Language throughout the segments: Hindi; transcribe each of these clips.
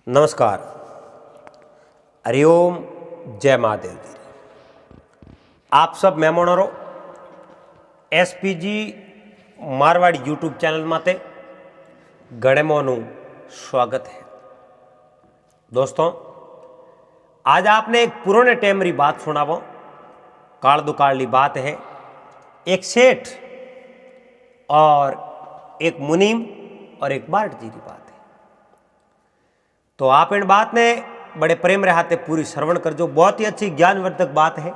नमस्कार, हरिओम, जय महादेव जी। आप सब मेहमानों एसपीजी मारवाड़ी यूट्यूब चैनल माते घणे मोनू स्वागत है। दोस्तों, आज आपने एक पुराने टाइम री बात सुनावो। काल दुकाली बात है। एक सेठ और एक मुनीम और एक बार्ट जी की बात है। तो आप इन बात ने बड़े प्रेम रहाते पूरी श्रवण कर जो। बहुत ही अच्छी ज्ञानवर्धक बात है।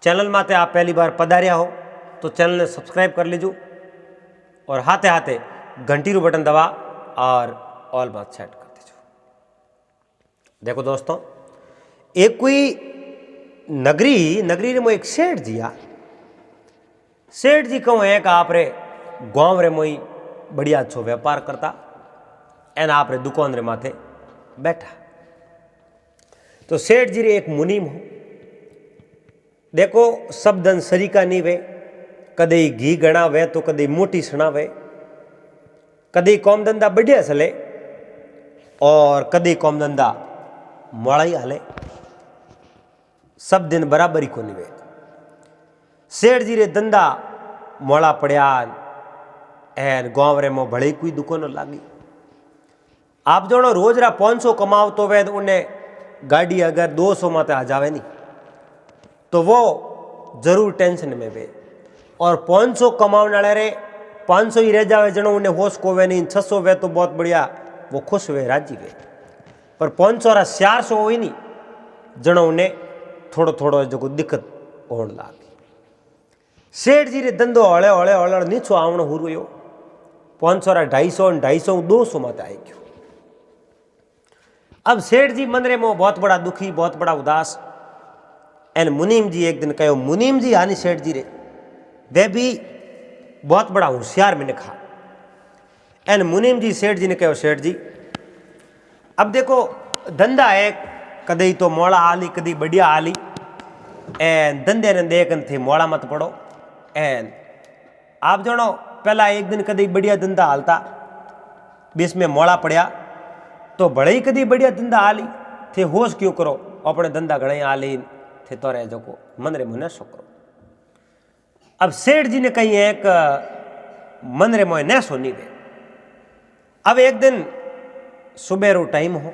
चैनल माते आप पहली बार पधारिया हो तो चैनल ने सब्सक्राइब कर लीजो और हाथे हाथे घंटी रू बटन दबा और ऑल बात सेट कर दीजो। देखो दोस्तों, एक कोई नगरी रे मोई एक सेठ जी आ। सेठ जी कहूँ एक आप रे गाँव रे मोई बढ़िया अच्छो व्यापार करता एन आप रे दुकान रे माथे बैठा। तो सेठ जी रे एक मुनीम हो। देखो, सब धन सरीका नहीं वे। कदे घी गणा वे तो कदे मोटी सना वे। कदे कौम धंधा बढ़िया चले और कदे कौम धंधा मोड़ा ही हाले। सब दिन बराबर ही को नहीं वे। सेठ जी रे धंधा मोड़ा पड़िया एन गाँव रे मो भले कोई दुकानों लागी। आप जो रोज रा 500 कमाओ तो वे उन्हें गाड़ी अगर 200 माते आ जावे नहीं तो वो जरूर टेंशन में वे। और 500 कमाने वाले रे 500 ही रह जावे जनो उन्हें होश को वे नहीं। 600 वे तो बहुत बढ़िया, वो खुश वे, राजी वे। पर 500 रा 400 हो ही नहीं जनो उन्हें थोड़ो थोड़ो जो दिक्कत होने लगी। सेठ जी रे धंधो हले हले हले नीचो आवनो हो रही। 500 रा 250 200 माते आई गयो। अब सेठ जी मन रे मो बहुत बड़ा दुखी, बहुत बड़ा उदास। एन मुनीम जी एक दिन कहो, मुनीम जी आनी सेठ जी रे वे भी बहुत बड़ा होशियार मैंने खा। एन मुनीम जी सेठ जी ने कहो, सेठ जी अब देखो धंधा है, कदे तो मोड़ा आली कदी बढ़िया आली। एन धंधे ने देखन थे मोड़ा मत पड़ो। एन आप जानो पहला एक दिन कदी बढ़िया धंधा हालता, बीच में मोड़ा पड़िया तो बड़े ही कदी बढ़िया धंधा आली थे। होश क्यों करो, अपने धंधा घणे आली थे तो रह जो मन रे मुने सो करो। अब सेठ जी ने कही एक मन रे मोए न सोनी दे। अब एक दिन सुबह रो टाइम हो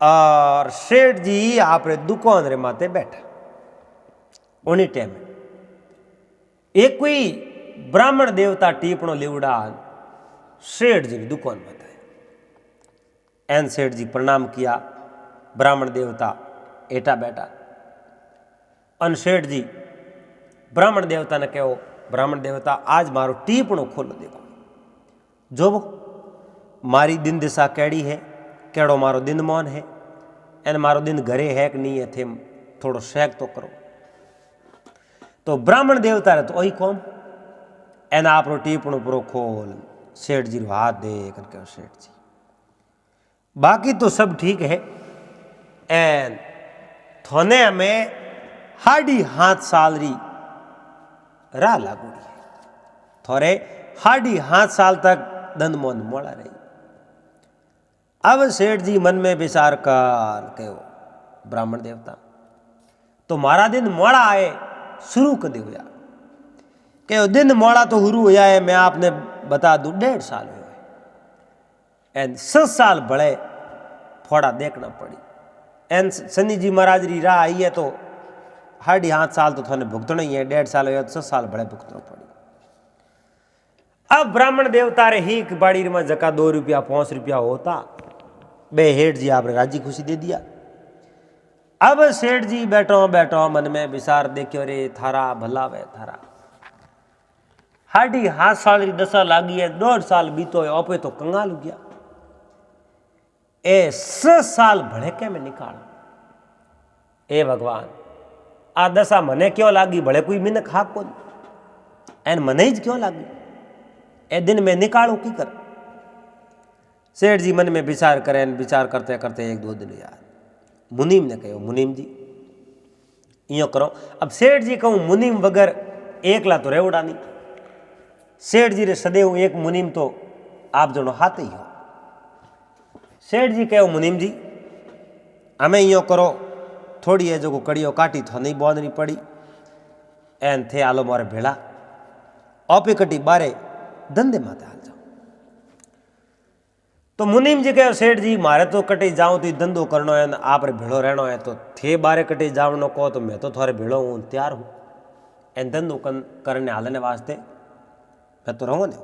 और सेठ जी आप रे दुकान रे माते बैठा। उन्हीं टाइम एक कोई ब्राह्मण देवता टीपणो लिवड़ा सेठ जी की दुकान में। एन सेठ जी प्रणाम किया। ब्राह्मण देवता एटा बैठा। अन सेठ जी ब्राह्मण देवता ने कहो, ब्राह्मण देवता आज मारो टीपणो खोलो देखो। जो मारी दिन दिशा कैड़ी है, केड़ो मारो दिन मौन है, एन मारो दिन घरे है कि नहीं है थे थोड़ो शेक तो करो। तो ब्राह्मण देवता रे तो वही कौन एन आप रो टीपणो पूरो खोल। सेठ जी रो हाथ देख कहो, सेठ जी बाकी तो सब ठीक है। एन थोने हमें हाडी हाथ सालरी राह लागूड़ी है। थोड़े हाडी हाथ साल तक दंद मोन मोड़ा रही। अब सेठ जी मन में विचार कर कहो, ब्राह्मण देवता तो मारा दिन मोड़ा आए शुरू कर दिया। कहो दिन मोड़ा तो शुरू हुआ है, मैं आपने बता दूं 1.5 साल हुआ है। एन 7 साल बड़े फोड़ा देखना पड़ी। एन शनि जी महाराज री राह आई है तो हाडी हाथ साल तो थाने भुगतना ही है। 1.5 साल हुआ तो 7 साल बड़े भुगतना पड़ी। अब ब्राह्मण देवता रे ही बाड़ी में जका 2 रुपया 5 रुपया होता बे हेठ जी आपने राजी खुशी दे दिया। अब सेठ जी बैठो बैठो मन में विचार देखियो, रे थारा भला वे थारा हाडी हाथ साल री दशा लागी है। 1.5 साल बीतो है, ओपे तो कंगाल हो गया। ए 6 साल भड़के में निकाल। ए भगवान आ दशा मने क्यों लागी, भले कोई मिन खा को एन मने ही क्यों लागी, ए दिन में निकालो की कर। सेठ जी मन में विचार करें, विचार करते करते 1-2 दिन यार मुनीम ने कहो, मुनीम जी यो करो। अब सेठ जी कहूँ मुनीम वगर एकला तो रेवड़ा नहीं। सेठ जी रे सदैव एक मुनीम तो आप जनो हाथ ही हो। सेठ जी कहो मुनीम जी हमें यो करो थोड़ी है जो कड़ियो काटी तो नहीं बांधनी पड़ी एन थे आलो मारे भेड़ा ऑपे कटी बारे धंधे माते हाल जाओ। तो मुनीम जी कहो सेठ जी मारे तो कटी जाऊं तो धंधो करनो है आप रे भेड़ो रहनो है तो थे बारे कटी जावनो को तो मैं तो थोड़े भेड़ो हूँ तैयार हूँ एन धंधो करने हालने वास्ते मैं तो रहूँ ने।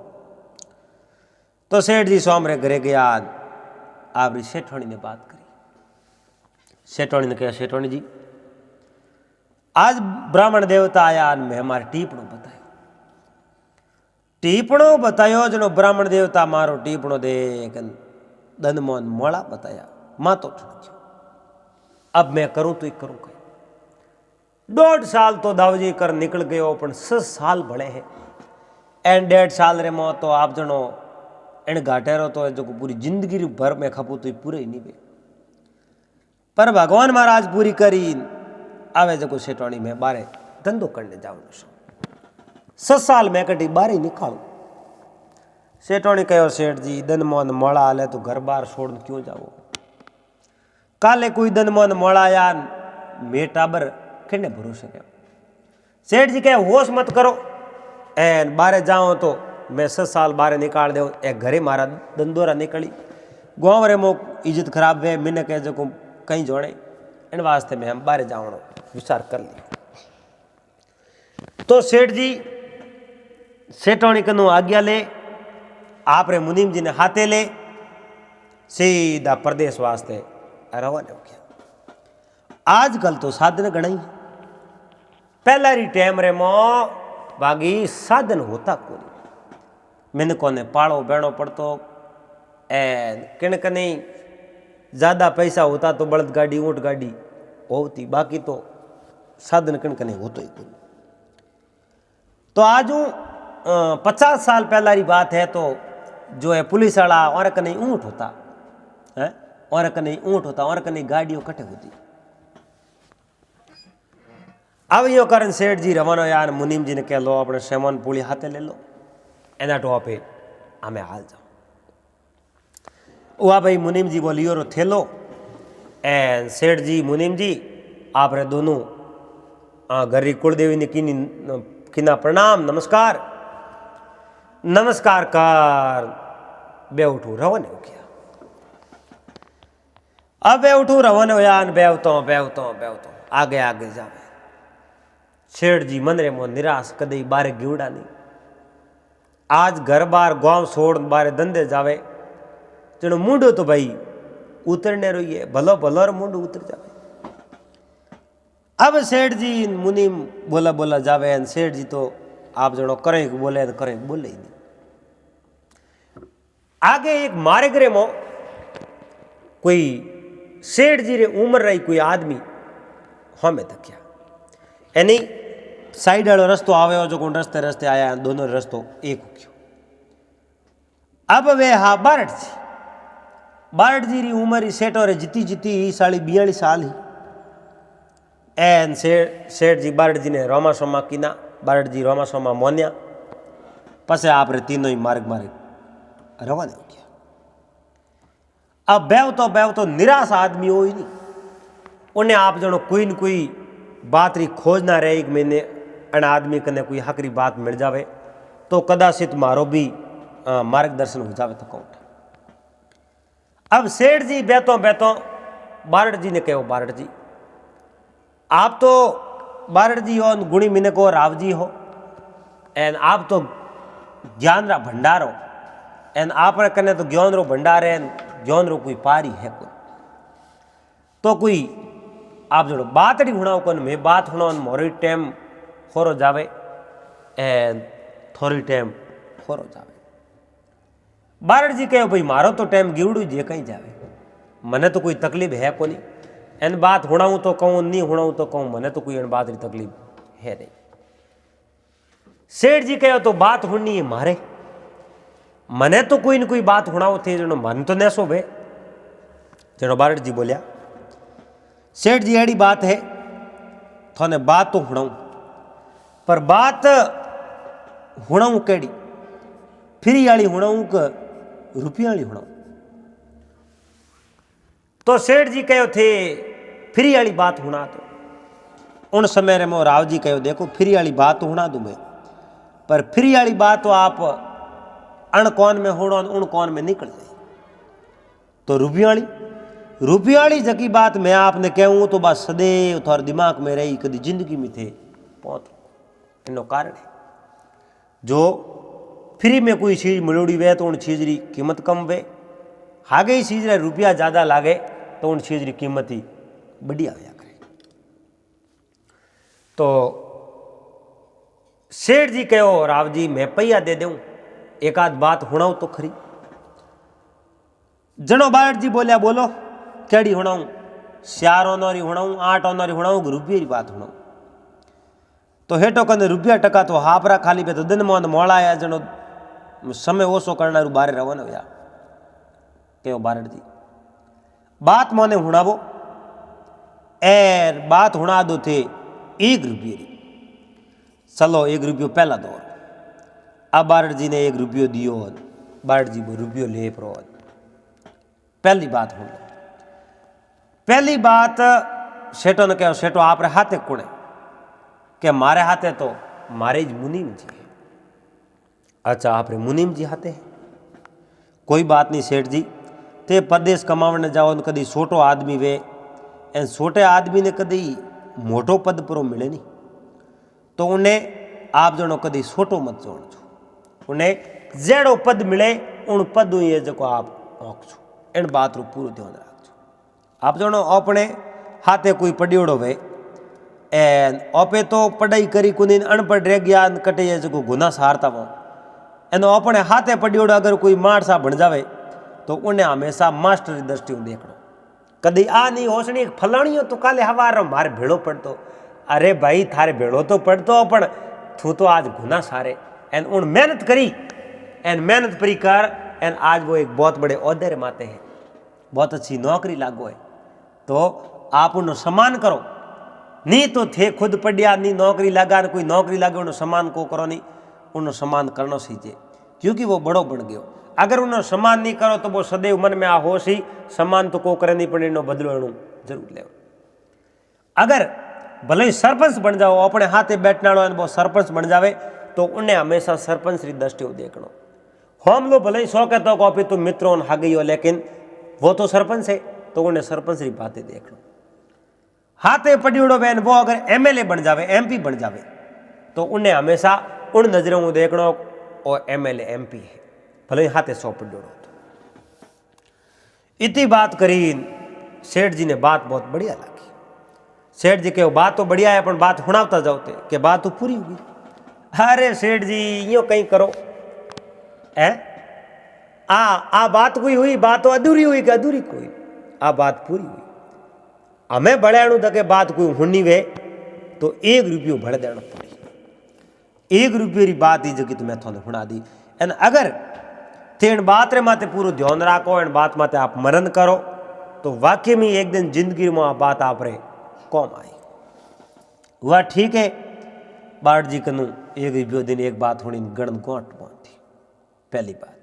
तो सेठ जी सोमरे घरे गया आपरी सेठोनी ने बात करी। सेठोनी ने कहा सेठोनी जी आज ब्राह्मण देवता आया मैं हमारे टीपणो बतायो टीपणो बतायो जनो ब्राह्मण देवता मारो टीपणो देख दनमोन मोड़ा बताया मां तो ठणक्यो अब मैं करूं तो ही करूं कहीं 1.5 साल तो दावजी कर निकल गयो पण 6 साल भले है एन 1.5 साल रे मो तो आप जनो एन घाटेरो तो जो पूरी जिंदगी भर में खपू तो पूरे ही नहीं बे पर भगवान महाराज पूरी करी आवे जो सेठोनी में बारे धंधो करने जाऊँ 6 साल मैं कटी बारी निकालू। सेठोनी कहो सेठ जी दनमोन मोड़ा आले तो घर बार छोड़ क्यों जाओ काले कोई दनमोन मोड़ा यार मे टाबर किन्ने भरोसे रहो। सेठ जी कहे होश मत करो एन बारे जाओ तो मैं 6 साल बारे निकाल दे एक घरे मारा दंदोरा निकली गाँव रे मो इज्जत खराब वे मैंने कहे जो कहीं जोड़े इन वास्ते मैं हम बारे जाओ विचार कर लिया। तो सेठ जी सेठोनी कनु आज्ञा ले आप रे मुनीम जी ने हाथे ले सीधा प्रदेश वास्ते रवाना हो गया। आजकल तो साधन गणाई पहला री टाइम रे मो बागी साधन होता कोनी मैंने कोने पाड़ो बेणो पड़तो एन किन कने ज्यादा पैसा होता तो बलद गाड़ी ऊंट गाड़ी होती बाकी तो साधन किन कने होतो ही कोनी। तो आज 50 साल पहला री बात है तो जो है पुलिस वाला और कने ऊंट होता है और कने ऊंट होता और कने गाड़ियों कटे होती। अब यो कारण सेठ जी रवानो यार मुनीम जी ने कह लो अपने सेमन पुली हाथे ले लो एना टॉपे हमें हाल जाओ। वह भाई मुनीम जी बोलियो रो थेलो एन सेठ जी मुनीम जी आप रे दोनों घरी कुलदेवी ने किना प्रणाम नमस्कार नमस्कार कर बे उठू रवाने हो गया। अब बे उठू रवाने हो यान बेवतो आगे आगे जावे। सेठ जी मन रे मो निराश कदे बारे गिवड़ा नहीं आज घर बार गांव छोड़ बारे धंधे जावे जनो मुंडो तो भाई उतरने रही है भलो भलो रो मुंडो उतर जावे। अब सेठ जी मुनीम बोला बोला जावे सेठ जी तो आप जनो करें बोले बोले ही नहीं। आगे एक मार्ग रे मो कोई सेठ जी रे उम्र रही कोई आदमी हमें तकिया यानी साइड वालो रस्तो आवे जो कौन रस्ते रस्ते आया दोनों रस्तो एक हो गयो। अब वे हा बारट जी री उम्र ही सेठ और जीती जीती 42 साल ही एन सेठ जी बारट जी ने रोमा सोमा कीना बारट जी रोमा सोमा मोन्या पसे आप रे तीनों ही मार्ग रवाना हो गया। अब बेव तो निराश आदमी हो ही नहीं उन्हें आप जनो कोई न कोई बात री खोज ना रहे एक महीने अन आदमी कने कोई हकरी बात मिल जावे तो कदाचित मारो भी मार्गदर्शन हो जावे तो कौन। अब सेठ जी बेतो बारट जी ने कहो बारट जी आप तो बारट जी हो गुणी मिने को राव जी हो एन आप तो ज्ञान रा भंडार हो एन आप कने तो ज्ञान रो भंडार है ज्ञान रो कोई पारी है कोई तो कोई आप जो बात नहीं हुणाओ कौन मैं बात हुणाओ मोरी टाइम होरो जावे एन थोड़ी टाइम होरो जावे। बारट जी कहो भाई मारो तो टाइम गिवड़ू जे कहीं जावे मने तो कोई तकलीफ है कोनी एन बात हुणाऊं तो कहूँ नहीं हुणाऊं तो कहूँ मने तो कोई एन बात री तकलीफ है नहीं। सेठ जी कहो तो बात हुणनी है मारे मने तो कोई न कोई बात हुणाओ थे जनो मन तो नैसो भे जनो बारट जी बोलिया सेठ जी अड़ी बात है थोने बात तो हुणाऊं पर बात हुणाऊं केड़ी फ्री वाली हुणाऊं क रुपया वाली हुणाऊं। तो सेठ जी कहो थे फ्री वाली बात हुणा तो उन समय रे मो राव जी कहो देखो फ्री वाली बात तो हुणा दूं मैं, पर फ्री वाली बात तो आप अण कौन में होड़ो उन कौन में निकल जाए। तो रुपये वाली जकी बात मैं आपने कहूँ तो बस सदैव थोड़ा दिमाग में रही, कभी जिंदगी में थे पहुँच इनो कारण है। जो फ्री में कोई चीज़ मिलोड़ी वे तो उन चीज़ की कीमत कम वे, हागे ही चीज़ रुपया ज़्यादा लागे तो उन चीज़ की कीमत ही बढ़िया होया करे। तो सेठ जी कहो राव जी मैं पैया दे दूं, एक आध बात हुणाऊ तो खरी। जनो बालट जी बोलिया बोलो केड़ी हुणाऊ, 4 आनोरी हुणाऊ, 8 आनोरी हुणाऊ, रुपये की बात हुणाऊ। तो हेठो कहते रुपया टका तो हापरा खाली पे तो दिन मोहन मोड़ा आया जनो समय ओसो करना बारे रवाना हुआ। कहो बालट जी बात मोने हुणावो, एर बात हुणा दो थे 1 रुपये की। चलो 1 रुपयो पहला दौर। अब बालट जी ने 1 रुपयो दियो, बालट जी वो रुपयो ले परो। पहली बात हो, पहली बात सेठो ने कहो सेठो आप हाथे कुणे, के मारे हाथे तो मारे ज मुनीम जी है। अच्छा आप मुनीम जी हाथे है, कोई बात नहीं सेठ जी, ते परदेश कमावने जाओ न कदी छोटो आदमी वे एन छोटे आदमी ने कदी मोटो पद परो मिले नहीं, तो उन्हें आप जनो कदी छोटो मत जोड़ छो, उन्हें जेड़ो पद मिले उन पद ये जो आप औक छो, इन बात रो पूरा ध्यान रखो। आप जनो अपने हाथे कोई पड़ियोड़ो वे एन ओपे तो पढ़ाई करी कुनी अनपढ़ रह गया कटे जो गुना सहारता वो एनो अपने हाथे पड़ियोड़ो अगर कोई मारसा बन जावे तो उन्हें हमेशा मास्टर की दृष्टि देखो। कदी आ नहीं होसनी फलाणियों तो काले हवार मारे भेड़ो पड़तो, अरे भाई थारे भेड़ो तो पड़तो पण तू तो आज गुना सारे एन उन मेहनत करी एन मेहनत परी कर एन आज वो एक बहुत बड़े ओहदे रे माते हैं, बहुत अच्छी नौकरी लागो है, तो आप उन्हें सम्मान करो। नहीं तो थे खुद पढ़िया नहीं नौकरी लगा कोई नौकरी लगे उन्हें सम्मान को करो नहीं, उन्हें सम्मान करना सीखे क्योंकि वो बड़ो बन गयो। अगर उन्हें सम्मान नहीं करो तो वो सदैव मन में आ होश ही सम्मान तो को करे नहीं पड़े इनो बदलो जरूर ले। अगर भले ही सरपंच बन जाओ अपने हाथे बैठना वो सरपंच बन जावे तो उन्हें हमेशा सरपंच की दृष्टि देखना। हम लोग भले ही सौ कहता हो कि तुम मित्रों हा गई हो लेकिन वो तो सरपंच है तो उन्हें सरपंच की बातें देख लो। हाथे पड़ियोड़ो बहन वो अगर एमएलए बन जावे एमपी बन जावे तो उन्हें हमेशा उन नजरों में देखना और एमएलए एमपी है भले हाथे 100 पड़ियोड़ो। इतनी बात करी सेठ जी ने बात बहुत बढ़िया लगी। सेठ जी के बात तो बढ़िया है पर बात हुणावता जाओ थे कि बात तो पूरी होगी। अरे सेठ जी यो कहीं करो है आ बात कोई हुई, बात तो अधूरी हुई कि अधूरी कोई, आ बात पूरी हुई। हमें बड़े तक बात कोई हुनी वे तो 1 रुपयो भरे देना पड़ी। 1 रुपये की बात ही जगी तो मैं थोड़े हुणा दी एन अगर थे इन बात रे माते पूरा ध्यान रखो इन बात माते आप मनन करो तो वाकई में एक दिन जिंदगी में आ बात आप रे कौम आई। वह ठीक है बाट जी कनु 1 रुपयो दिन एक बात होनी गण गोट थी। पहली बात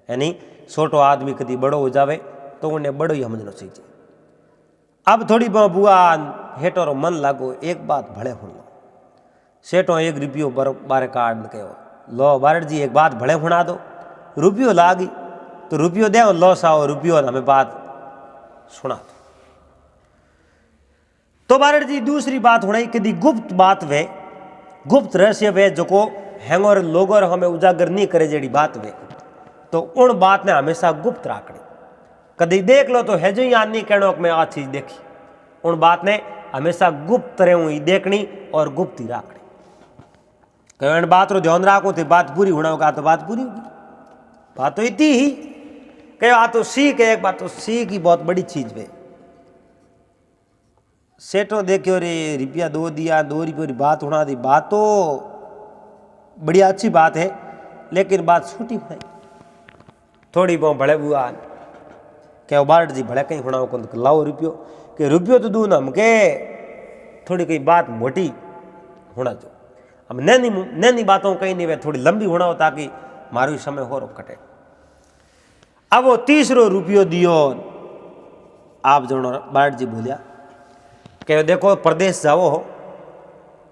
यानी छोटो आदमी कभी बड़ो हो जावे तो उन्हें बड़ो ही समझना चाहिए। अब थोड़ी बहुत बुआ हेटो मन लागो एक बात भले हो लो सेठो 1 रुपयो बारे कार्ड कहो लो बारट जी एक बात भले हुणा दो, रुपयो लागी तो रुपयो दे लो साओ रुपयो हमें बात सुना दो। तो बारट जी दूसरी बात होना कदी गुप्त बात वे गुप्त रहस्य वे जो को हैंगोर लोगों हमें उजागर नहीं करे जेड़ी बात वे तो उन बात ने हमेशा गुप्त राखनी। कदी देख लो तो है जो याद नहीं कहना मैं आ चीज देखी, उन बात ने हमेशा गुप्त रहे देखनी और गुप्त ही राखनी। कहीं बात रो ध्यान राखो तो बात पूरी होना होगा तो बात पूरी होगी। बात तो इतनी ही कहो आ तो सीख है, एक बात तो सीख ही बहुत बड़ी चीज वे। सेठो देखियो रे रुपया 2 दिया 2 रुपये की बात होना दी, बात तो बढ़िया अच्छी बात है लेकिन बात छूटी है थोड़ी बहुत भले बुआ क्या बारट जी भले कहीं होना को लाओ रुपयो कि रुपयो तो दून हम के थोड़ी कहीं बात मोटी होना जो हम नैनी बातों कहीं नहीं वे थोड़ी लंबी होना हो ताकि मारो समय हो रो कटे। अब वो 30 रुपयो दियो आप जणो बारट जी बोलिया कि देखो प्रदेश जाओ हो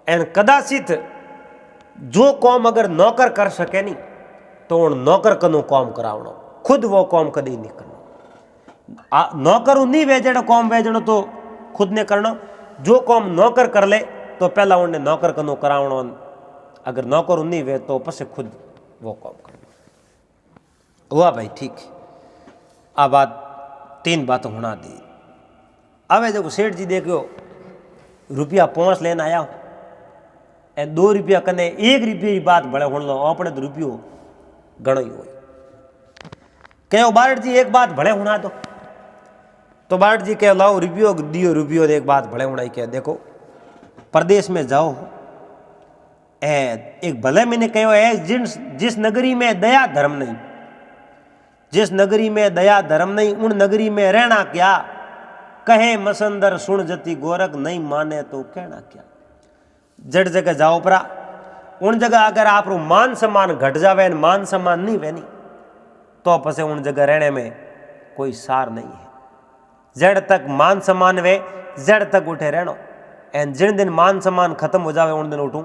एन कदाचित जो कौम अगर नौकर कर सके नहीं तो उन नौकर कनु कौम करावणो, खुद वो कौम कदी नहीं करनो। नौकर नहीं वेजणो कौम वेजणो तो खुद ने करनो। जो कौम नौकर कर ले तो पहला उन्हें नौकर कनु करावणो, अगर नौकर नहीं वे तो पसे खुद वो कौम करनो। हुआ भाई ठीक है। आ बात 3 बात होना दी। अब जो सेठ जी देखो रुपया 5 लेना आया ए 2 रुपया कने 1 रुपये की बात भले होने लो अपने तो रुपयो घणो ही हो। कहो बारट जी एक बात भले होना दो तो बारट जी कहो लाओ रुपयो दियो, रुपयो एक बात भले होना। कह देखो प्रदेश में जाओ एक भले मैंने कहो है जिस नगरी में दया धर्म नहीं, जिस नगरी में दया धर्म नहीं उन नगरी में रहना क्या। कहे मसंदर सुन जति गोरख नहीं माने तो कहना क्या। जड़ जगह जाओ परा उन जगह अगर आप मान सम्मान घट जावे, मान सम्मान नहीं वे नहीं तो पसे उन जगह रहने में कोई सार नहीं है। जड़ तक मान सम्मान वे जड़ तक उठे रहनो एन जिन दिन मान सम्मान खत्म हो जावे उन दिन उठूं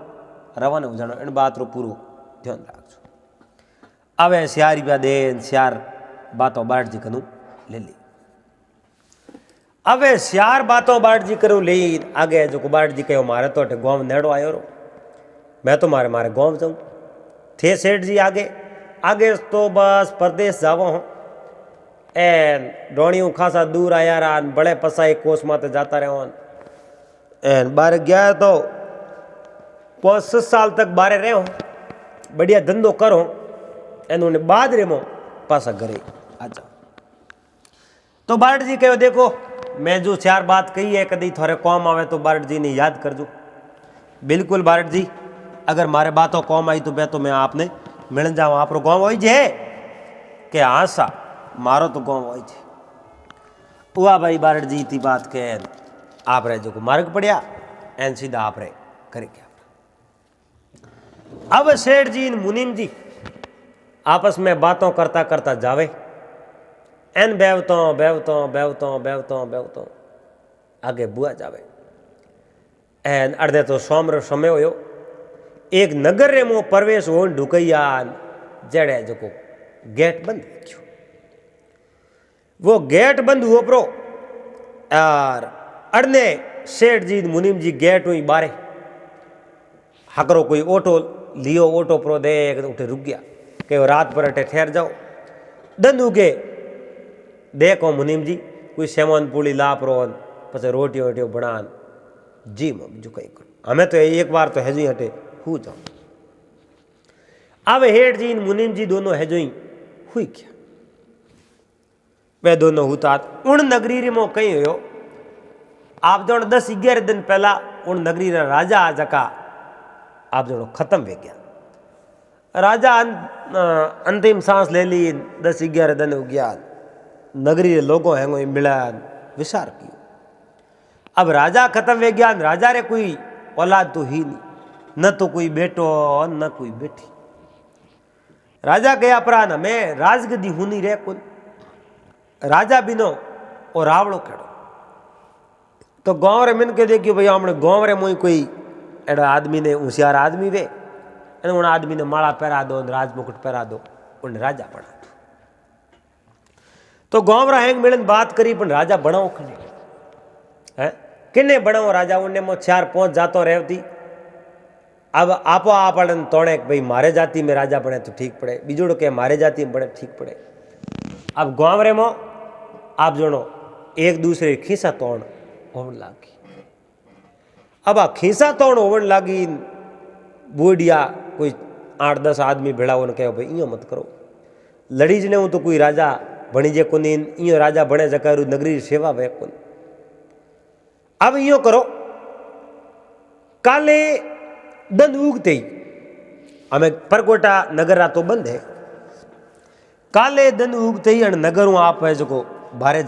रवाना हो जानो। इन बात रो पूरो ध्यान रखो। अब सियारी ब्या दे सियार बातों बारट जी कनु ले ली। अब सियार बातों बारट जी करूँ ले आगे जो बारट जी कहो मारे तो गाँव नेड़ो आयो रो, मैं तो मारे गाँव जाऊँ थे। सेठ जी आगे आगे तो बस प्रदेश जावो हूँ एन डोणियों खासा दूर आया रहा बड़े पसाई कोस माते जाता रहो एन बाहर गया तो 5-6 साल तक बाहर रहे हो, बढ़िया धंधो करो एन उन्हें बाद रे मो पासा घरे आ जाओ। तो बारट जी कहो देखो मैं जो 4 बात कही है कदी थोड़े कौम आवे तो बारट जी ने याद कर जो। बिल्कुल बारट जी अगर मारे बातों कौम आई तो मैं आपने मिल जाऊँ। आप गाँव हो जे के हाँ सा मारो तो गाँव हो जे। हुआ भाई बारट जी इतनी बात के आप रहे जो मार्ग पड़िया एन सीधा आप रहे करे क्या। अब सेठ जी मुनीम जी आपस में बातों करता करता जावे एन बेवतों आगे बुआ जावे एन अर्धे तो सोमर समय हो एक नगर रे मो प्रवेश हो ढुकैया जड़े जो गेट बंद क्यों। वो गेट बंद हुआ प्रो और अड़ने सेठ जी मुनीम जी गेट हुई बारे हकरो कोई ऑटो लियो ऑटो प्रो दे उठे रुक गया कि रात पर अठे ठहर जाओ। दंद उगे देखो मुनीम जी कोई सेवन पूड़ी लाप रो पचे रोटियों वोटियों बनान जी जो कहीं करो हमें तो एक बार तो हेजो हटे हु जाओ। अब हेठ जी मुनीम जी दोनों हेजो ही हुई क्या वे दोनों हुतात उन नगरी रे मो कहीं हो आप जो 10-11 दिन पहला उन नगरी रा राजा आ जका आप जो खत्म हो गया। राजा अंतिम सांस ले ली 10-11 दिन हो गया नगरी रे लोगों हैंगो मिला विचार किया। अब राजा खत्म हो गया राजा रे कोई औलाद तो ही नहीं न तो कोई बेटो न कोई बेटी। राजा गया प्राण हमें राजगद्दी हुनी रे कुल राजा बिनो और रावड़ो केड़ो। तो गाँव रे मिन के देखियो भाई हमने गाँव रे मोई कोई एड़ा आदमी ने होशियार आदमी वे उन आदमी ने माला पहरा दो राजमुकुट पहरा दो उन राजा बना दो। तो गाँव रा हैंग मिलन बात करी पण राजा बनाओ कने है किने बनाओ राजा उन्हें मो 4-5 जातो रहती। अब आपो आप तोड़े भाई मारे जाति में राजा बने तो ठीक पड़े बीजोड़ के मारे जाति में बड़े ठीक पड़े। अब गाँव रे मो आप जोनो एक दूसरे खीसा तोड़ होने लागी। अब आ खीसा तोड़ होने लागी बूढ़िया कोई 8-10 आदमी भेड़ा होने कहो भाई इं मत करो लड़ीज ने तो कोई राजा बनी जे को इं राजा बने जकारू नगरी सेवा वे को। अब इं करो काले दंद उगते ही हमें परकोटा नगर तो बंद है काले दंद उगते ही नगर आप है जो बारे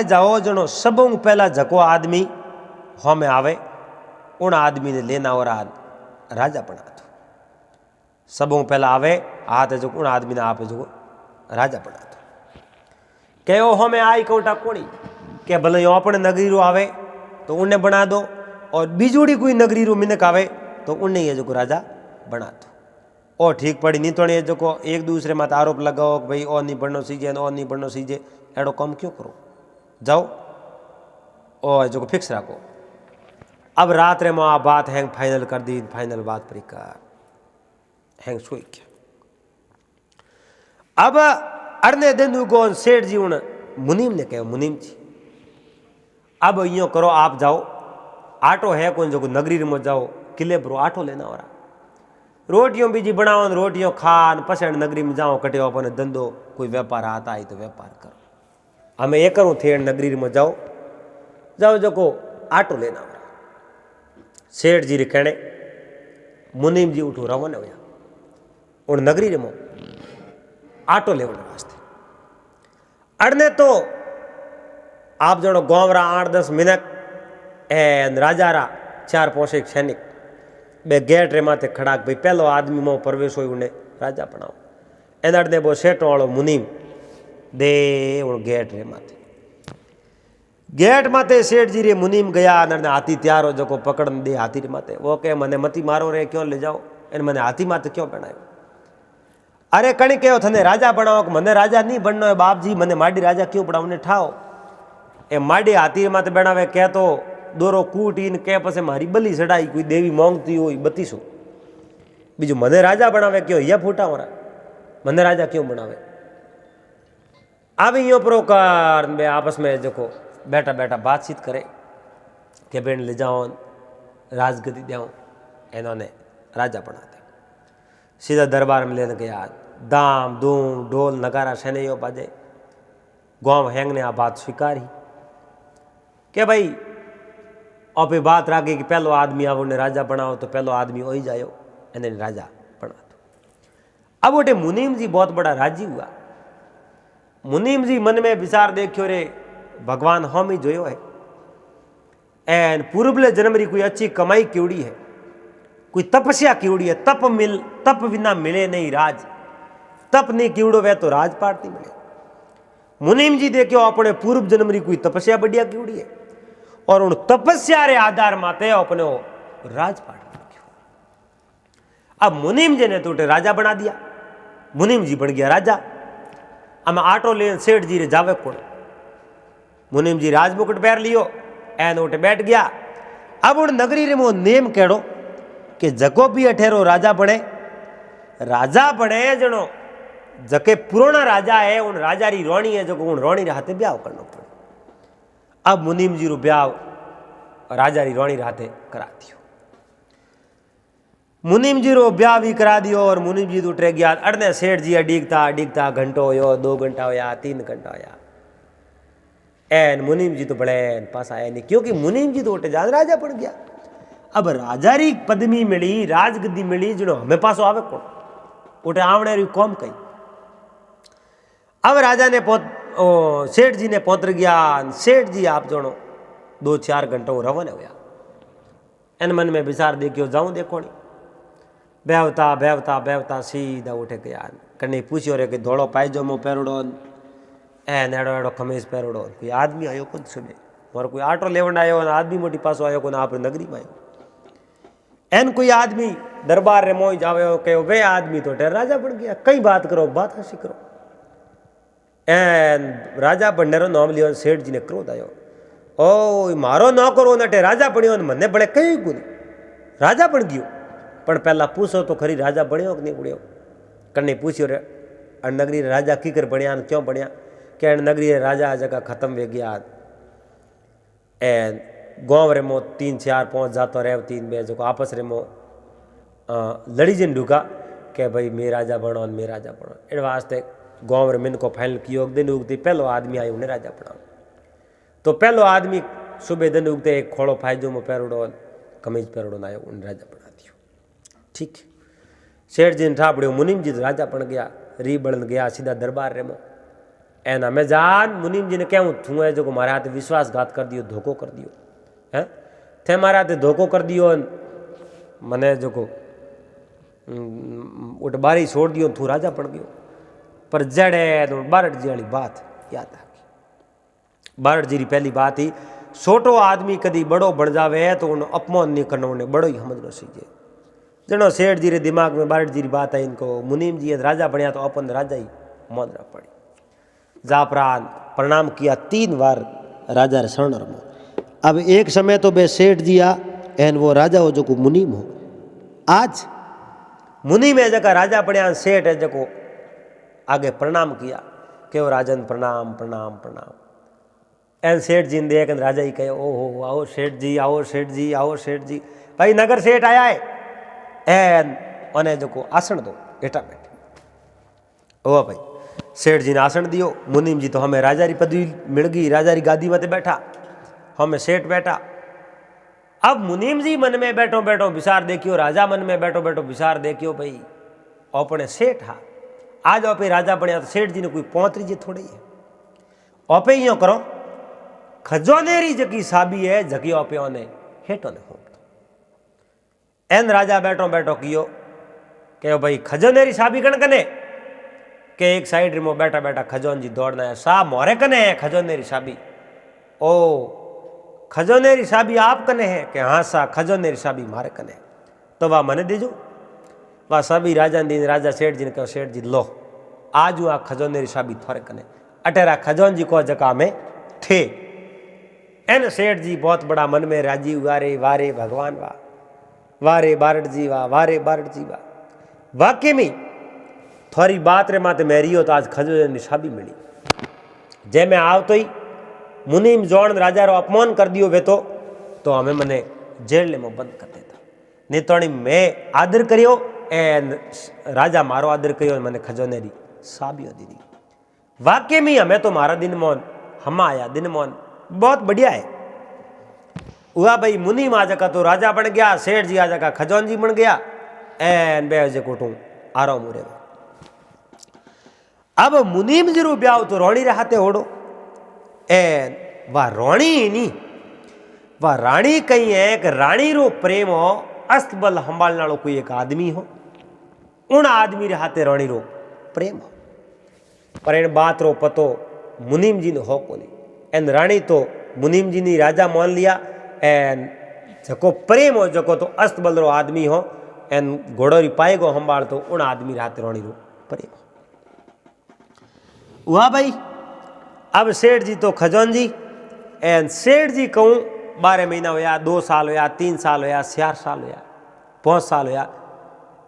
जाओ जनो सब पहला जको आदमी हमें आवे उन आदमी ने लेना और राजा बना दो। सब पहला आवे हाथ जो उन आदमी ने आप जो राजा बना दो। कहो हमें आई कोटा कोणी के भले यो अपने नगरी रो आवे तो उन्हें बना दो, और बीजूड़ी कोई नगरी रो मिनक आवे तो उन्हें ये जो राजा बना दो। और ठीक पड़ी नहीं तो ये जो एक दूसरे मत आरोप लगाओ भाई और नहीं बनना सीजे और नहीं बनना सीजे, एडो कम क्यों करो, जाओ और जो फिक्स रखो। अब रात रे आ बात हैंग फाइनल कर दी, फाइनल बात पर कर हैंग सोई क्या। अब अरने दिन को सेठ जी उन मुनीम ने कहो, मुनीम जी अब यो करो, आप जाओ आटो है कौन जो नगरी में जाओ किले पर आटो लेना हो रहा, रोटियों बीजी बनाओ, रोटियों खान पसंद नगरी में जाओ, कटे अपने धंधो कोई व्यापार आता है तो व्यापार करो। हमें ये करूँ थे नगरी में जाओ जाओ जो को आटो लेना हो रहा। सेठ जी रे कहने मुनीम जी उठो रवाना होया और नगरी रे आटो लेवन वास्ते। अड़ने तो आप जनो गांव रा 8-10 मिनट एन राजा रा 4-5 सैनिक बे गेट रे माथे खड़ा भाई पहलो आदमी मो प्रवेश हो उन्हें राजा बनाओ। एन अड़ने वो सेठो वालो मुनीम दे उन गेट रे माथे, गेट माथे सेठ जी रे मुनीम गया, अने हाथी तैयार हो जो पकड़ दे हाथी रे माथे। वो कहे मने मती मारो रे, क्यों ले जाओ, इन मने हाथी माथे क्यों बनायो। अरे कणी कहो थने राजा बनाओ, मने राजा नहीं बनना है बाप जी, मने माडी राजा क्यों बनाओ ने ठाओ। ए माडी हाथी माथे बनावे कह तो दोरो कूटीन के पसे मारी बली चढ़ाई, कोई देवी मांगती हो 3200 बीजू मने राजा बनावे क्यों, ये फूटा हो रहा मने राजा क्यों बनावे। अब यो प्रोकार में आपस में जो बैठा बैठा बातचीत करे कि बेन ले जाओ राजगद्दी देओ, इन्होंने राजा बना दे। सीधा दरबार में लेने गया, दाम दूम ढोल नगारा शनैयो बाजे। गांव हैंग ने आ बात स्वीकारी कि भाई और बात राखी कि पहलो आदमी आओ ने राजा बनाओ, तो पहलो आदमी हो ही जाओ, इन्हें राजा बना दो। अब उठे मुनीम जी बहुत बड़ा राजी हुआ। मुनीम जी मन में विचार देखियो रे भगवान हम ही जोयो है, एन पूर्वले जन्म री कोई अच्छी कमाई क्योड़ी है, कोई तपस्या क्योड़ी है, तप बिना मिले नहीं राज, तप नहीं क्योड़ो वे तो राजपाट नहीं मिले। मुनीम जी देखियो अपने पूर्व जन्म री कोई तपस्या बढ़िया क्योड़ी है, और उन तपस्या रे आधार माते अपने राजपाट रखियो। अब मुनीम जी ने तो राजा बना दिया, मुनीम जी बन गया राजा। अब आटो ले सेठ जी रे जावे कौन, मुनीम जी राजमुकुट पहन लियो, एन उठे बैठ गया। अब उन नगरी रे मो नेम केड़ो कि जको भी अठेरो राजा बने जनो जके पुराना राजा है उन राजा री रोणी है जो उन रोणी रे हाथे ब्याह करनो पड़े। अब मुनीम जी रो ब्याह राजा री रोणी रे हाथे करा दियो। मुनीम जी रो ब्याह भी करा दियो और मुनीम जी उठे गया। अड़ने सेठ जी अडीगता घंटो होयो, 2 घंटा होया, 3 घंटा होया, एन मुनीम जी तो बड़े पास आया नहीं, क्योंकि मुनीम जी तो उठे जान राजा बन गया। अब राजा री पदमी मिली, राजगद्दी मिली, जो हमें पासो आवे कौन, उठे आवने री कौम कही। अब राजा ने सेठ जी ने पहुंच गया। सेठ जी आप जोनो 2-4 घंटों रवाना होया। इन मन में विचार देखियो जाऊं देखो नहीं, बेवता सीधा उठे गया। कहीं पूछ्यो रे कि धोड़ो पायजामो पहरड़ो एन एड़ो खमीज पहरड़ो, कोई आदमी आयो कौन सुबह, और कोई आटो लेवन आयो आदमी मोटी पासो आयो कौन, आप नगरी में आयो। एन कोई आदमी दरबार रे मोई जावे कहो वे आदमी तो राजा बन गया, कई बात करो बात हसी करो। एन राजा बनने रो नाम लियो। सेठ जी ने क्रोध आयो, ओ मारो न करो नटे राजा बनियो, मने बड़े कई गुनी राजा बन गयो। पर पहला पूछो तो खरी राजा बनियो कि नहीं बनियो। कन्ने पूछ्यो रे नगरी राजा की कर बनिया, क्यों बनिया, कि नगरी राजा जगह खत्म वे गया। एन गांव रे मो 3-4-5 जातो रहे, 3 बे जो आपस रे मो लड़ी जिन ढूका कि भाई मैं राजा बनो मैं राजा बनो। इन वास्ते गांव रे मिन को फाइनल कियो दिन उगती पहलो आदमी आयो उन्हें राजा बनाओ। तो पहलो आदमी सुबह दिन उगते एक खोड़ो फायजो पहरड़ो कमीज पहरड़ो आयो उन्हें राजा बना दियो। ठीक सेठ जी ने ठापड़ियो, मुनीम जी तो राजा बन गया। री बन गया सीधा दरबार रे मो। एन हमें जान मुनीम जी ने कहूँ तू है जो मारे हाथ विश्वासघात कर दियो, धोखो कर दियो है, थे मारे हाथ धोखो कर दियो, मने जो उठ बारी छोड़ दियो, तू राजा बन गयो। पर जड़े तो बारट जी वाली बात याद आ गई। बारठ जी री पहली बात ही छोटो आदमी कदी बड़ो बन जावे तो उन अपमान नहीं करना, उन्हें बड़ो ही समझना सीखे। जनो सेठ जी रे दिमाग में बारठ जी री बात है, इनको मुनीम जी राजा बनया तो अपन राजा ही मानना पड़ी। जापरान प्रणाम किया 3 बार राजा रे शरण रमो। अब एक समय तो बे सेठ जी आ एन वो राजा हो जो को मुनीम हो। आज मुनीम है जगह राजा बनया, सेठ है जो आगे प्रणाम किया कि वो राजन प्रणाम प्रणाम प्रणाम। एन सेठ जी ने देख राजा ही कहे ओहो आओ सेठ जी, आओ सेठ जी, आओ सेठ जी, भाई नगर सेठ आया है एन उन्हें जो आसन दो बेटा बैठे। ओ भाई सेठ जी ने आसन दियो। मुनीम जी तो हमें राजा री पदवी मिल गई, राजा री गादी मत बैठा, हमें सेठ बैठा। अब मुनीम जी मन में बैठो बैठो विचार देखियो, राजा मन में बैठो बैठो विचार देखियो, भाई अपने सेठ हा आज आपे राजा बनया तो सेठ जी ने कोई पौतरी जी थोड़ी है। आपे यो करो खजोनेरी जकी साबी है जकी आपे ओने हेठो ने होप एन राजा बैठो बैठो कियो के भाई खजोनेरी साबी कण कने के एक साइड रिमो बैठा बैठा खजोन जी दौड़ना है सा मोरे कने है खजोनेरी साबी। ओ खजोनेरी साबी आप कने है कि हाँ सा खजोनेरी साबी मारे कने, तो वाह मने दीजो। वाह सभी राजा दी राजा सेठ जी ने कहो सेठ जी लो आज आ खजोनेरी साबी थोड़े कने अटेरा खजोन जी को जका में थे। एन सेठ जी बहुत बड़ा मन में राजी वारे वारे भगवान वाह, वारे बारठ जी वाह, वारे बारठ जी वाह। वाकई में थोड़ी बात रे माते मैं रियो तो आज खजोनेरी साबी मिली। जे मैं आव तो ही मुनीम जोन राजा रो अपमान कर दियो वे तो हमें मने जेल में बंद कर देता। नहीं तो मैं आदर करियो एन राजा मारो आदर करियो मैंने खजोनेरी साबियो दी। वाकई में हमें तो मारा दिन मोहन हम आया दिन मोहन बहुत बढ़िया है। हुआ भाई मुनीम आज का तो राजा बन गया, सेठ जी आज का खजोन जी बन गया एन बे कोटू आरो मुरे। अब मुनीम जी रू ब्याह तो रोणी रे हाथे होड़ो एन वाह रोणी नी वाह राणी कही है कि राणी रो प्रेम हो अस्तबल संभालने वालों कोई एक आदमी हो, उन आदमी रे हाथे राणी रो प्रेम हो। पर इन बात रो पतो मुनीम जी ने हो को नहीं। एन राणी तो मुनीम जी ने राजा मान लिया एन जको प्रेम हो जको तो अस्तबल रो आदमी हो एन घोड़ो री पाए गो संभाल तो उन आदमी रे हाथे राणी रो प्रेम हो। हुआ भाई अब सेठ जी तो खजोन जी एन सेठ जी कहूँ 12 महीना होया, 2 साल होया, 3 साल होया, 4 साल होया, 5 साल होया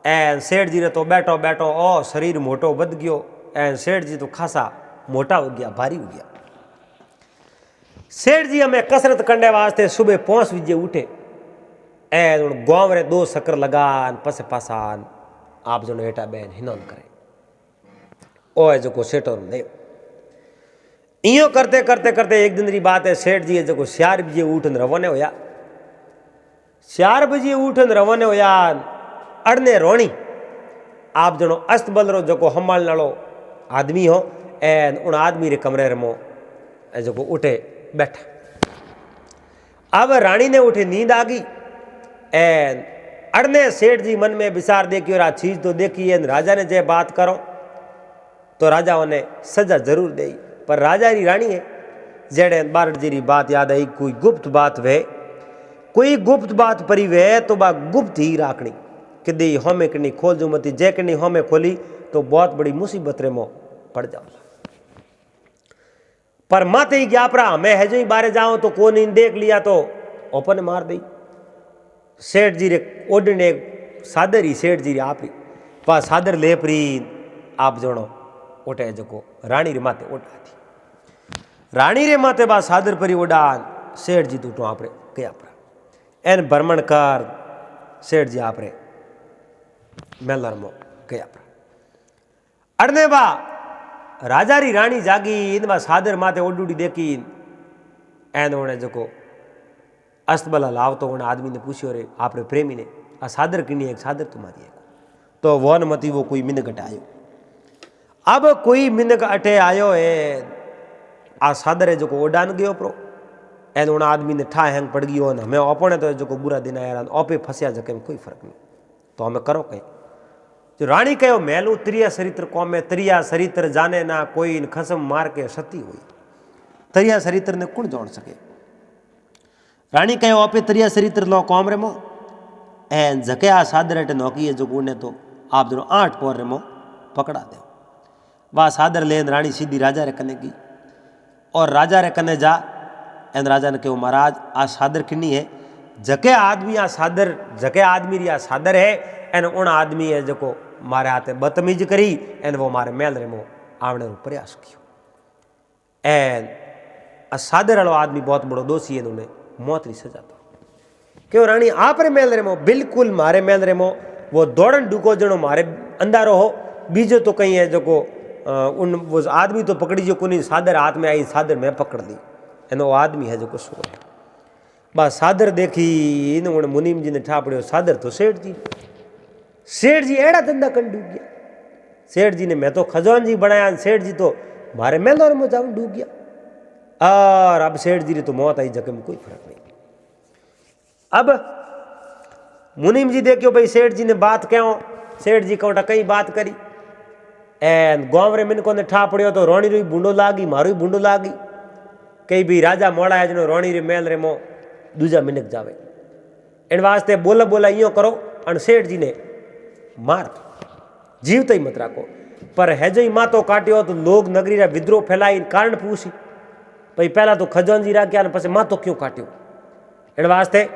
एन सेठ जी ने तो बैठो बैठो ओ शरीर मोटो बद गयो एन सेठ जी तो खासा मोटा हो गया, भारी हो गया। सेठ जी हमें कसरत करने वास्ते सुबह 5 बजे उठे एन गाँव रे 2 चक्कर लगान पस पासान आप जो बेटा बहन हिनोन करे ओ जो को सेठो नहीं। इो करते करते करते एक दिन री बात है सेठ जी जो 4 बजे उठन रवाने होया, 4 बजे उठन रवाने होया अड़ने रोणी आप जनो अस्तबल रो जो संभालने वालो आदमी हो एन उन आदमी रे कमरे रमो जो उठे बैठा। अब रानी ने उठे नींद आ गई एन अड़ने सेठ जी मन में विचार देखियो रा चीज तो देखी एन राजा ने जे बात करो तो राजा उन्हें सजा जरूर दे। पर राजा री रानी है जेड़े बारठ जी री बात याद आई कोई गुप्त बात वे कोई गुप्त बात परी वे तो बा गुप्त ही राखनी कि दी हमें कनी खोल जो मती जे कनी हमें खोली तो बहुत बड़ी मुसीबत रे मो पड़ जाओ। पर मत ही ज्ञापरा हमें है जो ही बारे जाओ तो को नहीं देख लिया तो ओपन मार दी। सेठ जी रे ओडने सादर ही सेठ जी रे आप ही पा सादर ले परी आप जोड़ो ओटे जो रानी रे माते ओटा थी रानी रे माते बा सादर परी उड़ान सेठ जी तू आप गया परा एन भ्रमण कर सेठ जी आप मेलर मो गया परा अड़ने बा राजा री रानी जागी इन बा सादर माते ओडूडी देखी एन उन्हें जो अस्तबला लाव तो उन्हें आदमी ने पूछ्यो रे आप प्रेमी ने आ सादर किनी एक सादर तुम्हारी है तो वन मती वो कोई मिनक अटे आयो। अब कोई मिनक अटे आयो है आ सादर जो ओडान गयो प्रो एन उन आदमी ने ठा हैंग पड़ गयो हमें अपने तो जो बुरा दिन आया ओपे फंसिया जके में कोई फर्क नहीं तो हमें करो कहीं जो रानी कहो मैलू त्रिया सरित्र कौमे त्रिया सरित्र जाने ना कोई इन खसम मार के सती हुई तरिया चरित्र ने कुण जान सके। रानी कहो आपे तरिया चरित्र लो कॉम रेमो एन जके आ सादर अटे नौकी है जो उन्हें तो आप दोनों 8 पोर रेमो पकड़ा दे। वह सादर लेन रानी सीधी राजा रे कने की और राजा रे कने जा एन राजा ने कहो महाराज आ सादर किन्नी है जके आदमी आ सादर जके आदमी री आ सादर है एन उन आदमी है जो मारे हाथे बदतमीज करी एन वो मारे मेल रेमो आवने रो प्रयास कियो एन आ सादर वालो आदमी बहुत बड़ो दोषी है उन्हें मौत री सजा दो। क्यों रानी आप रे मेल रेमो बिल्कुल मारे मेल रेमो वो दौड़न डूको जनो मारे अंधारो हो बीजो तो कहीं है जो को उन वो आदमी तो पकड़ी जो कोनी सादर हाथ में आई सादर मैं पकड़ दी एनो वो आदमी है जो को सो है बस सादर देखी इन उन मुनीम जी ने ठा पड़ो सादर तो सेठ जी एड़ा धंधा कर डूब गया। सेठ जी ने मैं तो खजान जी बनाया सेठ जी तो मारे मेल में जाऊँ डूब गया और अब सेठ जी ने तो मौत आई जगह में कोई फर्क नहीं। अब मुनीम जी देखियो भाई सेठ जी ने बात क्यों सेठ जी कोटा कई बात करी एन गांव रे मिनको ने ठा पड़ियो तो रोणी री बूंडो लागी मारू बूंडो लागी कई भी राजा मोड़ा है जनो रोणी रे मेल रे मो दूजा मिनक जावे इन वास्ते बोला बोला इो करो और सेठ जी ने मार जीवत ही मत राखो पर है जो मातो काटियो तो लोग नगरी रा विद्रोह फैलाई कारण पूछी भाई पहला तो खजान जी राख्या पछे मातो क्यों काटियो इन वास्ते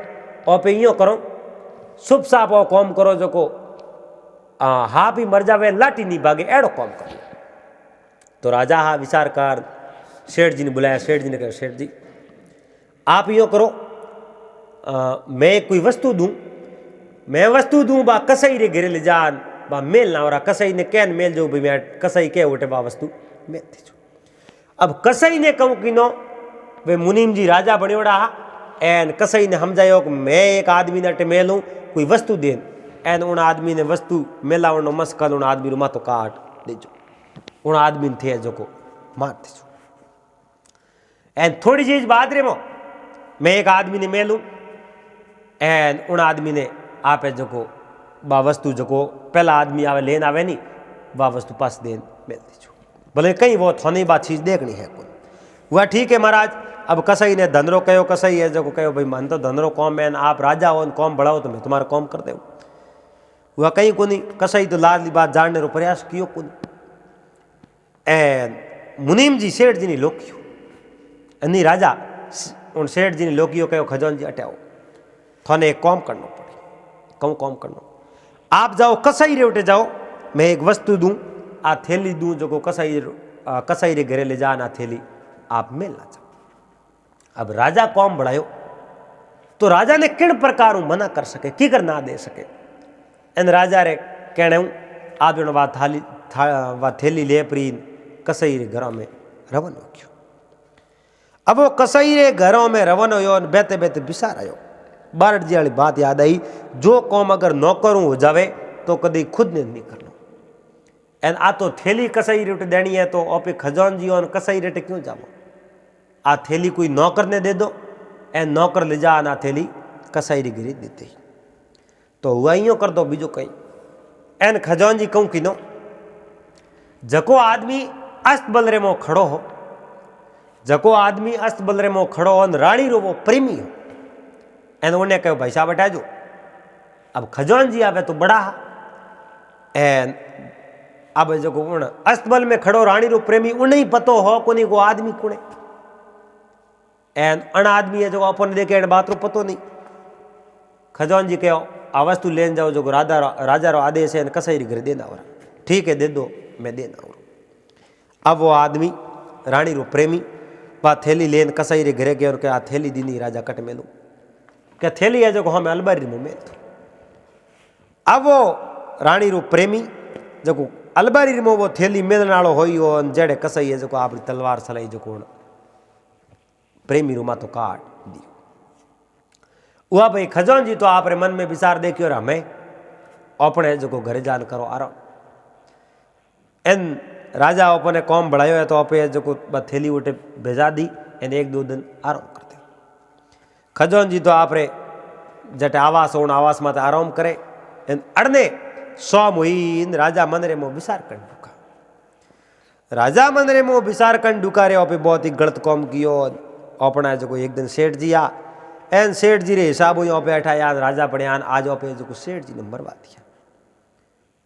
ओपे इो करो शुभ साप ओ कॉम करो जो को हा भी मर जावे लाठी नहीं भागे एड़ो कॉम करो। तो राजा हा विचार कर सेठ जी ने बुलाया सेठ जी ने कहा सेठ जी आप यो करो मैं कोई वस्तु दूं मैं वस्तु दूं बा कसई रे घरे ले जान बा मेल ना और कसई ने कैन मेल जो भी मैं कसई के उठे बा वस्तु मैं थी जो। अब कसई ने कहूँ कि नो वे मुनीम जी राजा बनियोड़ा एन कसई ने समझायो कि मैं एक आदमी ने अटे मेलूँ कोई वस्तु देन एन उन आदमी ने वस्तु मेला उन मस्कल उन आदमी रो मातो काट दीजो उन आदमी थे जो को मार दीजो एन थोड़ी चीज बाद रे मो मैं एक आदमी ने मेलूँ एन उन आदमी ने आपे जो को बा वस्तु जो को पहला आदमी आवे लेन आवे नहीं बा वस्तु पास देन मेल दीजो भले कहीं वो थोनी बात चीज देखनी है कोई वह ठीक है महाराज। अब कसई ने धनरो कहो कसई है जो कहो भाई मन तो धनरो कौम है आप राजा हो कौम बढ़ाओ तो मैं तुम्हारा कौम कर दे वह कहीं कोनी कसई तो लादली बात जानने रो प्रयास कियो कोनी एन मुनीम जी सेठ जी ने लोकियो अन्नी राजा उन सेठ जी ने लोकियो कहो खजान जी अटाओ थाने एक कौम करना पड़े कहूँ कौम करना आप जाओ कसई रे उठे जाओ मैं एक वस्तु दूं आ थैली दूं जो को कसई रे घरे ले जा ना थैली आप मिलना चाहो। अब राजा कौम बढ़ायो तो राजा ने किन प्रकार मना कर सके की कर ना दे सके इन राजा रे कहने आप जो वा थैली ले प्रीन कसई रे घरों में रवन हो गयो। अब वो कसई रे घरों में रवन हो बेते बेते बिसार आयो बारठ जी वाली बात याद आई जो कौम अगर नौकरों हो जावे तो कभी खुद ने नहीं करना एन आ तो थैली कसई रेट देनी है तो ओपे खजान जी और कसई रेट क्यों जावो आ थैली कोई नौकर ने दे दो एन नौकर ले जा ना थैली कसई री गिरी देते तो हुआ यूँ कर दो बीजो कहीं एन खजान जी कहूँ कि नो जको आदमी अस्त बल रे मो खड़ो हो जको आदमी अस्त बल रे मो खड़ो हो रानी रो वो प्रेमी हो एन उन्हें कहो भाई साहब हटा जो। अब खजान जी आवे तो बड़ा एन अब जो उन अस्तबल में खड़ो रानी रो प्रेमी उन्हें ही पतो हो कोनी को आदमी कुणे एन अन आदमी है जो अपन देखे एन बात रो पतो नहीं खजान जी कहो आ वस्तु लेन जाओ जो राजा रो आदेश है कसई री घर देना और ठीक है दे दो मैं देना और। अब वो आदमी रानी रो प्रेमी बा थैली लेन कसई रे घरे गयो और के आ थैली दीनी राजा कट मेलू क्या थैली है जो हमें अलबारी में मेल थो। अब वो रानी रो प्रेमी जो अलबारी में वो थैली मेलने वालों हो जड़े कसई है जो आप तलवार सलाई जो प्रेमी रो मातो काट दियो वह भाई खजान जी तो आप मन में विचार देखियो हमें अपने जो घरे जान करो आराम एन राजा अपने कौम बढ़ायो है तो आपे जो थैली उठे भेजा दी एन एक दो दिन आराम करते खजान जी तो आप रे जटे आवास हो आवास में आराम करे एन अड़ने सौम हुई राजा मन रे मो विचार कर राजा मन रे मो विचार कर डुकारे पे बहुत ही गलत काम कियो। अपना जो एक दिन सेठ जी आ एन सेठ जी रे हिसाब हो पे अठा याद राजा पड़े आज पे जो सेठ जी ने मरवा दिया।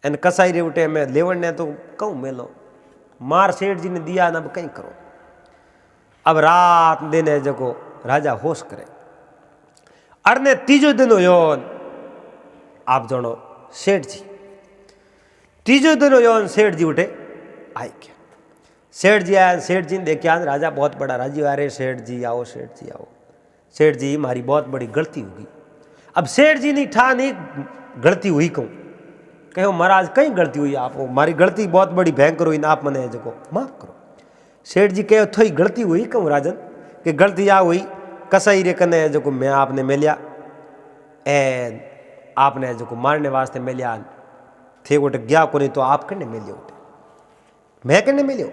एन कसाई रे उठे में लेवन ने तो कहूँ मेलो मार सेठ जी ने दिया ना कहीं करो। अब रात दिन है जो राजा होश करे अरने तीजो दिन हो आप जानो सेठ जी तीजो दिन हो सेठ जी उठे आई क्या। सेठ जी आया सेठ जी ने देखा राजा बहुत बड़ा राजी आ रहे सेठ जी आओ सेठ जी आओ। सेठ जी मारी बहुत बड़ी गलती होगी। अब सेठ जी नहीं ठा नहीं गलती हुई कहूँ कहो महाराज कहीं गलती हुई आप मारी गलती बहुत बड़ी भयंकर हुई ना आप मने जो माफ करो। सेठ जी कहो थोड़ी गलती हुई कहूँ राजन कि गलती आ हुई कसाई रे कने जो मैं आपने मिलिया एन आपने जो मारने वास्ते मिलिया थे गोटे गया को नहीं तो आप कने मिलियो मैं कने मिलियो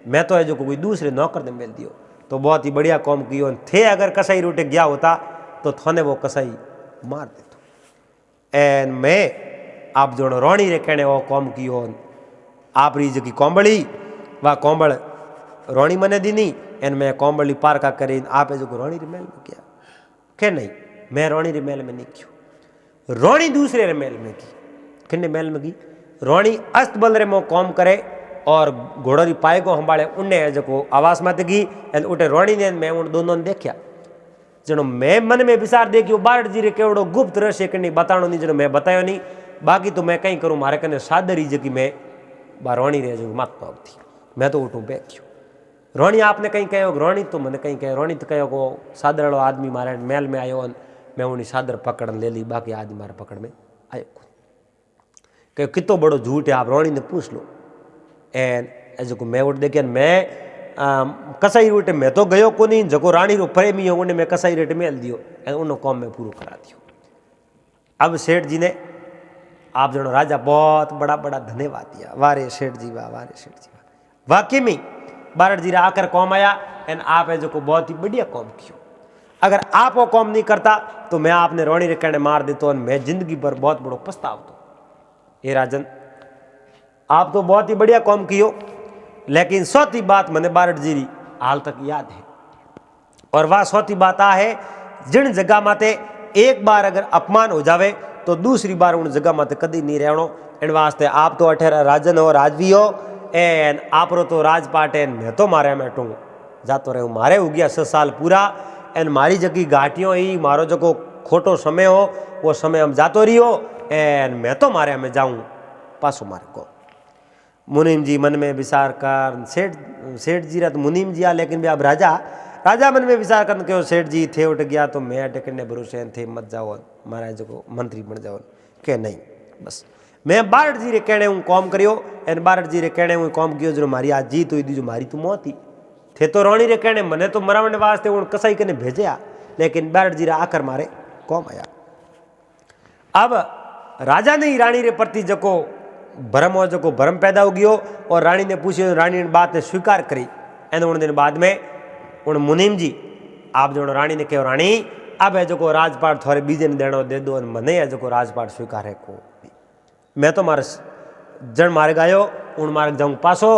मैं तो है जो कोई दूसरे नौकर ने मिल दियो तो बहुत ही बढ़िया काम कियो थे। अगर कसाई रोटे गया होता तो थोने वो कसाई मार देतो। एन मैं आप जो रोणी रे कहने वो काम कियो आप री जी कोंबड़ी वा कोंबड़ रोणी मने दीनी एन मैं कोंबड़ी पार का करे आप जो रोणी रे मेल में किया के नहीं मैं रोणी रे मेल में नहीं कियो रोणी दूसरे रे मेल में की किन्ने मेल में की रोणी अस्तबल रे मो काम करे और घोड़ोरी पाए को हंबाड़े उन्हें जो आवास मत की एन उठे रोणी ने मैं उन दोनों ने देखा जनो मैं मन में विचार देखियो बारड जी रे केवड़ो गुप्त रहस्य कहीं बताणो नहीं जनो मैं बतायो नहीं बाकी तो मैं कहीं करूँ मारे कने सादरी जकी मैं रोणी रे जो महात्मा थी मैं तो उठूँ बैठियो रोणी आपने कहीं कहो रोणी तो मैंने कहीं कहो रोणी तो कहो को सादर वालो आदमी मारे मेल में आयो मैं उन्हीं सादर पकड़ ले ली बाकी आदमी मारे पकड़ में आयो कहो कितो बड़ो झूठ है आप रोणी ने पूछ लो। एन जो मैं उठ देखिए मैं कसाई रोटे मैं तो गयो को नहीं जो रानी रो प्रेमी हो उन्हें मैं कसाई रेट मेल दियो उन्होंने काम में पूरा करा दियो। अब सेठ जी ने आप जनो राजा बहुत बड़ा बड़ा धन्यवाद दिया वारे सेठ जी वाह वारे सेठ जी वाह वाकई में बारड जी आकर कौम आया एन आप है जो को बहुत ही बढ़िया कौम कियो। अगर आप वो कौम नहीं करता तो मैं आपने रोणी रे कहने मार देता और मैं जिंदगी भर बहुत बड़ो पछताव तो ये राजन आप तो बहुत ही बढ़िया कौम कियो लेकिन सौती बात मैंने बारड जी री हाल तक याद है और वह सौती बात आ है जिन जगह माते एक बार अगर अपमान हो जावे तो दूसरी बार उन जगह माते कदी नहीं रहनो। इन वास्ते आप तो अठेरा राजन हो राजवी हो एन आप रो तो राजपाट एन मैं तो मारे मैं टूँ जातो रहूँ मारे हो गया 6 साल पूरा एन मारी जगी घाटियों ही मारो जो खोटो समय हो वो समय हम जातो रहियो एन मैं तो मारे में जाऊँ पासो मारे को। मुनीम जी मन में विचार कर सेठ जी रहा तो मुनीम जी आ लेकिन भी अब राजा मन में विचार कर क्यों सेठ जी थे उठ गया तो मैं टेकने भरोसे थे मत जाओ महाराज को मंत्री बन जाओ के नहीं बस मैं बारड जी रे कहने हूँ कॉम करियो एन बारड जी रे कहने हूँ कॉम कियो जो मारी आज जीत हुई थी जो मारी तो मौत ही थे तो रोणी रे कहने मने तो मरावने वास्ते उन कसाई कने भेजा लेकिन बारड जी रे आकर मारे कौम आया। अब राजा ने ही रानी रे प्रति जको भरम हो जो भरम पैदा हो गयो और रानी ने पूछियो रानी ने बात ने स्वीकार करी एन उन दिन बाद में उन मुनीम जी आप जो रानी ने कहो रानी अब है जो राजपाट थोड़े बीजे ने देनो दे दो मने है जो राजपाट स्वीकार है को मैं तो मारे जन मारे गायो उन मार्ग जाऊँ पासो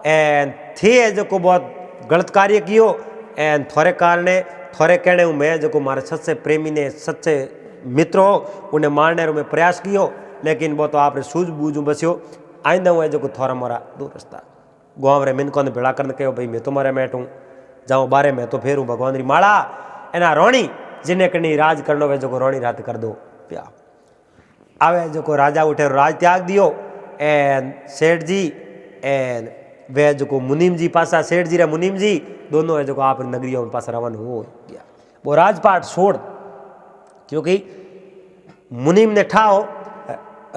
एन थे है जो बहुत गलत कार्य कियो एन थोड़े कारणे थोड़े कहने हूँ मैं जो मारे सच्चे प्रेमी ने सच्चे मित्र हो उन्हें मारने रो में प्रयास कियो लेकिन वो तो आपने सूझबूझ बस्यो आइंदा हुआ जो थोड़ा मोरा दूर रास्ता गाँव रे मिनकों ने भेड़ा करने कहो भाई मैं तो मारे मैटूँ जाऊँ बारे मैं तो फेरूँ भगवान री माला एना रोणी जिन्हें कहीं राज करनो वे जो रोणी रात कर दो प्या आवे जो राजा उठे राज त्याग दियो एन सेठ जी एन वे जो मुनीम जी पासा सेठ जी रे मुनीम जी दोनों है जो आप नगरियों में पास रवाना हो गया वो राजपाट छोड़ क्योंकि मुनीम ने ठाओ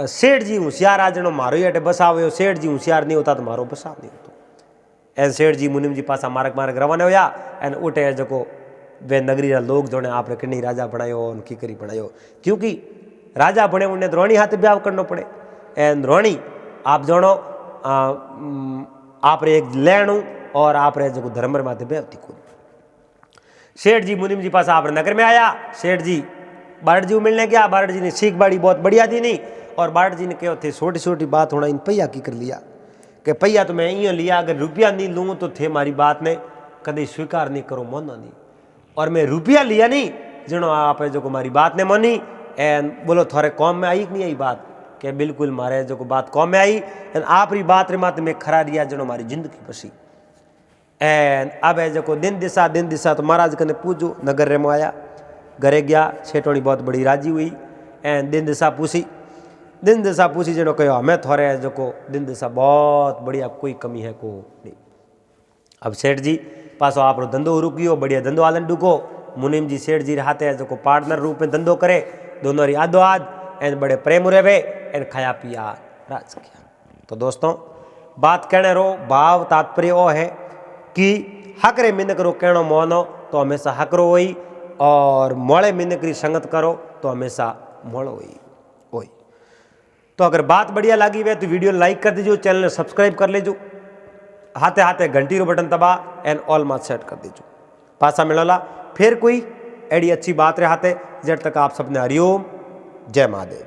सेठ जी होशियार आ जनो मारो ही अटे बसाव सेठ जी होशियार नहीं होता तो मारो बसाव नहीं होता एन सेठ जी मुनीम जी पासा मार्ग मार्ग रवाना होया एन उठे जो वे नगरी रा लोग जोने आपने किन्नी राजा बनायो की करी बनायो क्योंकि राजा बने उन्हें रोणी हाथ ब्याह करना पड़े एन रोणी आप जोनो आप रे एक लेणु और आप रे जो धर्म माथे ब्याहती को सेठ जी मुनीम जी पास आप नगर में आया सेठ जी बारड जी मिलने गया बारड जी ने सीख बाड़ी बहुत बढ़िया दी नहीं और बारड जी ने कहो थे छोटी छोटी बात होना इन पैया की कर लिया कि पैया तो मैं यूँ लिया, अगर रुपया नहीं लूँ तो थे मारी बात ने कभी स्वीकार नहीं करो, मोनो नहीं। और मैं रुपया लिया नहीं जिनो आप जो मारी बात ने मोनी एन बोलो थोड़े कौम में आई कि नहीं आई बात, कि बिल्कुल मारे जो बात कौम में आई एन आप री बात रे माते मैं खरा रिया जिनो मारी जिंदगी बसी। एन अब है जो दिन दिशा तो महाराज कने पूछो, नगर रे में आया, घरे गया, छेटोनी बहुत बड़ी राजी हुई एन दिन दिशा पूछी जनो कहो हमें थोड़े जो दिन दिशा बहुत बढ़िया, कोई कमी है को नहीं। अब सेठ जी पासो आप धंधो रुकियो, बढ़िया धंधो आलन डुको। मुनीम जी सेठ जी हाथे है जो पार्टनर रूप में धंधो करे, दोनों री आदो आद एन बड़े प्रेम रहे एन खाया पिया राज किया। तो दोस्तों बात कहने रो भाव तात्पर्य वो है कि हक रे मिनक रो कहनो मोनो तो हमेशा हक रो होई, और मोड़े मिनक री संगत करो तो हमेशा मोड़ो होई। तो अगर बात बढ़िया लगी वे तो वीडियो लाइक कर दीजिए, चैनल ने सब्सक्राइब कर लीजिए, हाथे हाथे घंटी रो बटन दबा एंड ऑल मात सेट कर दीजिए। पासा मिलोला फिर कोई एडी अच्छी बात रहे हाथे, जब तक आप सबने हरिओम, जय महादेव।